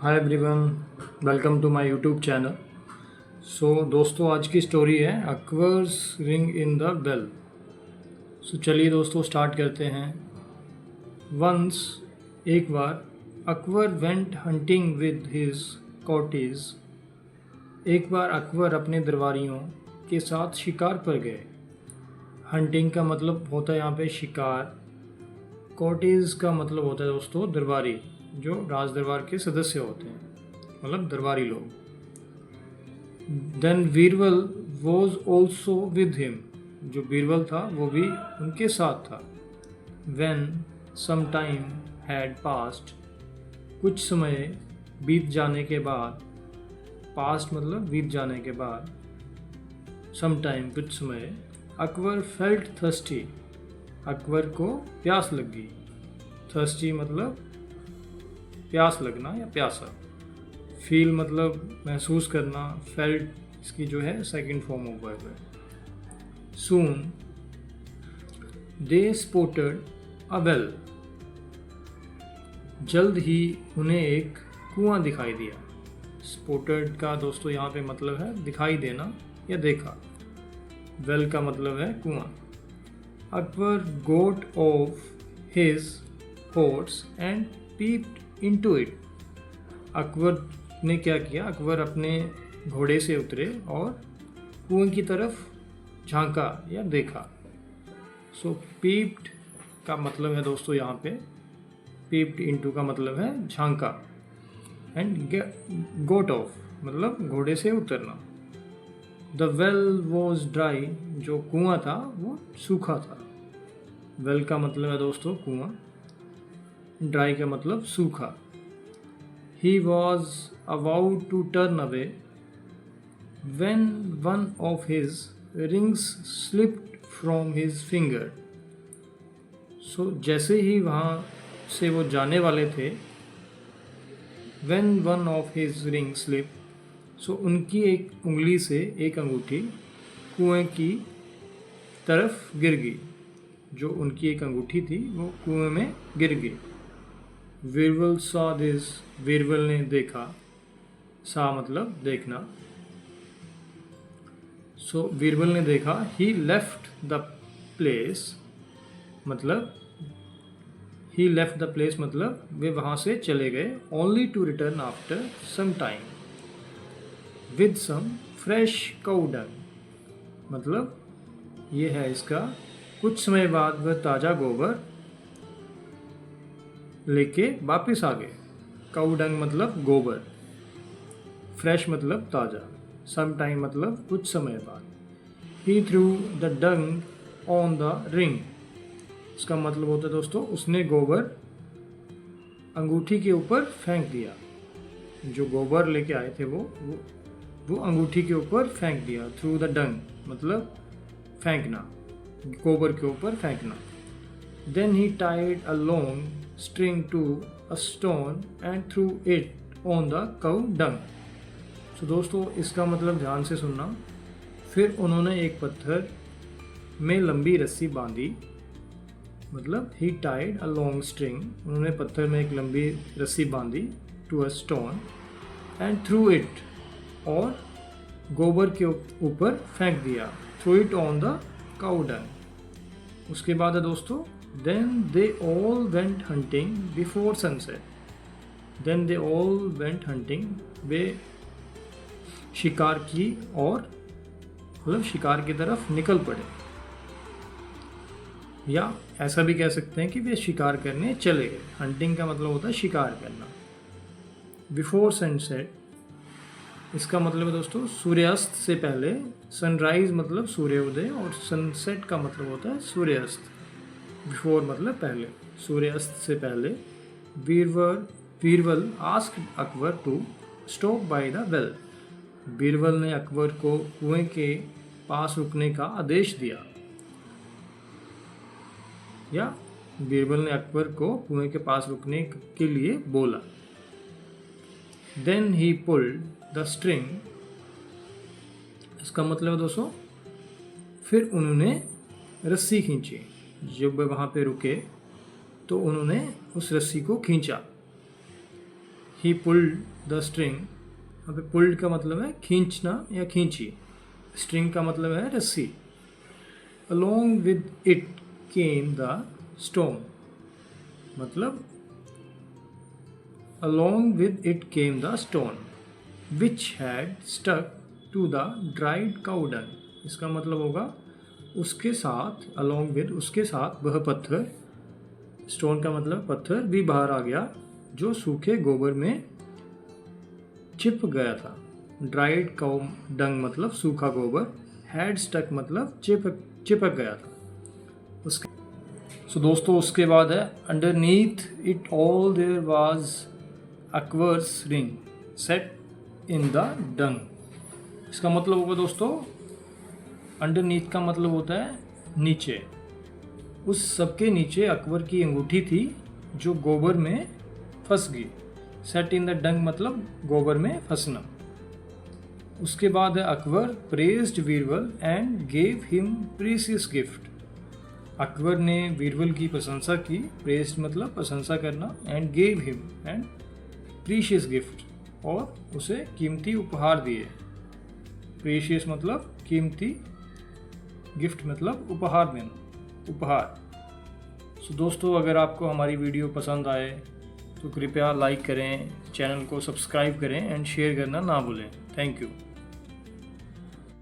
Hi everyone, welcome to my YouTube channel. दोस्तों, आज की स्टोरी है Akbar's ring in the bell. चलिए दोस्तों स्टार्ट करते हैं। वंस, एक बार, Akbar went hunting with his cottage. एक बार अकबर अपने दरबारियों के साथ शिकार पर गए। हंटिंग का मतलब होता है यहाँ पे शिकार। कॉटेज का मतलब होता है दोस्तों दरबारी, जो राज दरबार के सदस्य होते हैं, मतलब दरबारी लोग। Then Birbal was also with him. जो बीरबल था वो भी उनके साथ था। When some time had passed, कुछ समय बीत जाने के बाद। पास्ट मतलब बीत जाने के बाद। सम टाइम कुछ समय। अकबर फेल्ट थर्स्टी, अकबर को प्यास लग गई। थर्स्टी मतलब प्यास लगना या प्यासा। फील मतलब महसूस करना। फेल्ट इसकी जो है सेकंड फॉर्म ऑफ वर्ब है। सून दे स्पॉटेड अ वेल, जल्द ही उन्हें एक कुआं दिखाई दिया। स्पॉटेड का दोस्तों यहाँ पे मतलब है दिखाई देना या देखा। वेल का मतलब है कुआं। Akbar got off his horse and peeped into it. Akbar ने क्या किया, अकबर अपने घोड़े से उतरे और कुएं की तरफ झांका या देखा। पीप्ड का मतलब है दोस्तों यहाँ पे, पीप्ड इनटू का मतलब है झांका। एंड गोट ऑफ मतलब घोड़े से उतरना। द वेल वॉज ड्राई, जो कुआं था वो सूखा था। वेल का मतलब है दोस्तों कुआं, ड्राई का मतलब सूखा। He was about to turn away when one of his rings slipped from his finger. जैसे ही वहाँ से वो जाने वाले थे, when one of his rings slipped, उनकी एक उंगली से एक अंगूठी कुएं की तरफ गिर गई। जो उनकी एक अंगूठी थी वो कुएं में गिर गई। बीरबल saw this, बीरबल ने देखा। सा मतलब देखना। बीरबल ने देखा। ही लेफ्ट द प्लेस मतलब वे वहाँ से चले गए। Only to return after some time with some fresh cow dung, मतलब ये है इसका, कुछ समय बाद वह ताज़ा गोबर लेके वापस आ गए। काउ डंग मतलब गोबर, फ्रेश मतलब ताज़ा, सम टाइम मतलब कुछ समय बाद। He threw the dung on the ring, इसका मतलब होता है दोस्तों उसने गोबर अंगूठी के ऊपर फेंक दिया। जो गोबर लेके आए थे वो अंगूठी के ऊपर फेंक दिया। थ्रू द डंग मतलब फेंकना, गोबर के ऊपर फेंकना। Then he tied a long string to a stone and threw it on the cow dung. दोस्तों इसका मतलब ध्यान से सुनना। फिर उन्होंने एक पत्थर में लंबी रस्सी बांधी, मतलब he tied a long string, उन्होंने पत्थर में एक लंबी रस्सी बांधी, to a stone and threw it, और गोबर के ऊपर फेंक दिया, threw it on the cow dung. उसके बाद है दोस्तों Then they all went hunting before sunset. Then they all went hunting. वे शिकार की और मतलब शिकार की तरफ निकल पड़े, या ऐसा भी कह सकते हैं कि वे शिकार करने चले गए। हंटिंग का मतलब होता है शिकार करना। बिफोर सनसेट, इसका मतलब है दोस्तों सूर्यास्त से पहले। सनराइज मतलब सूर्योदय और सनसेट का मतलब होता है सूर्यास्त। बिफोर मतलब पहले, सूर्यास्त से पहले। Birbal asked Akbar to stop by the well, Birbal ने अकबर को कुएं के पास रुकने का आदेश दिया, या बीरबल ने अकबर को कुएं के पास रुकने के लिए बोला। Then he pulled the string, इसका मतलब दोस्तों फिर उन्होंने रस्सी खींची। जब वे वहाँ पे रुके तो उन्होंने उस रस्सी को खींचा। ही पुल्ड द स्ट्रिंग, यहाँ पे पुल्ड का मतलब है खींचना या खींची, स्ट्रिंग का मतलब है रस्सी। Along with it came the stone, मतलब along with it came the stone which had stuck to the dried cow dung। इसका मतलब होगा उसके साथ, along with उसके साथ वह पत्थर, स्टोन का मतलब पत्थर भी बाहर आ गया जो सूखे गोबर में चिप गया था। ड्राइड काउ डंग मतलब सूखा गोबर, हैड स्टक मतलब चिपक गया था उसके। सो दोस्तों उसके बाद है underneath it all there was Akbar's ring set in the dung. इसका मतलब होगा दोस्तों, अंडरनीथ का मतलब होता है नीचे, उस सबके नीचे अकबर की अंगूठी थी जो गोबर में फंस गई। सेट इन द डंग मतलब गोबर में फंसना। उसके बाद है Akbar praised Birbal and gave him precious gift. Akbar ने बीरबल की प्रशंसा की, प्रेज्ड मतलब प्रशंसा करना, and gave him and precious gift, और उसे कीमती उपहार दिए। प्रीशियस मतलब कीमती, गिफ्ट मतलब उपहार देना, उपहार। सो दोस्तों अगर आपको हमारी वीडियो पसंद आए तो कृपया लाइक करें, चैनल को सब्सक्राइब करें एंड शेयर करना ना भूलें। Thank you.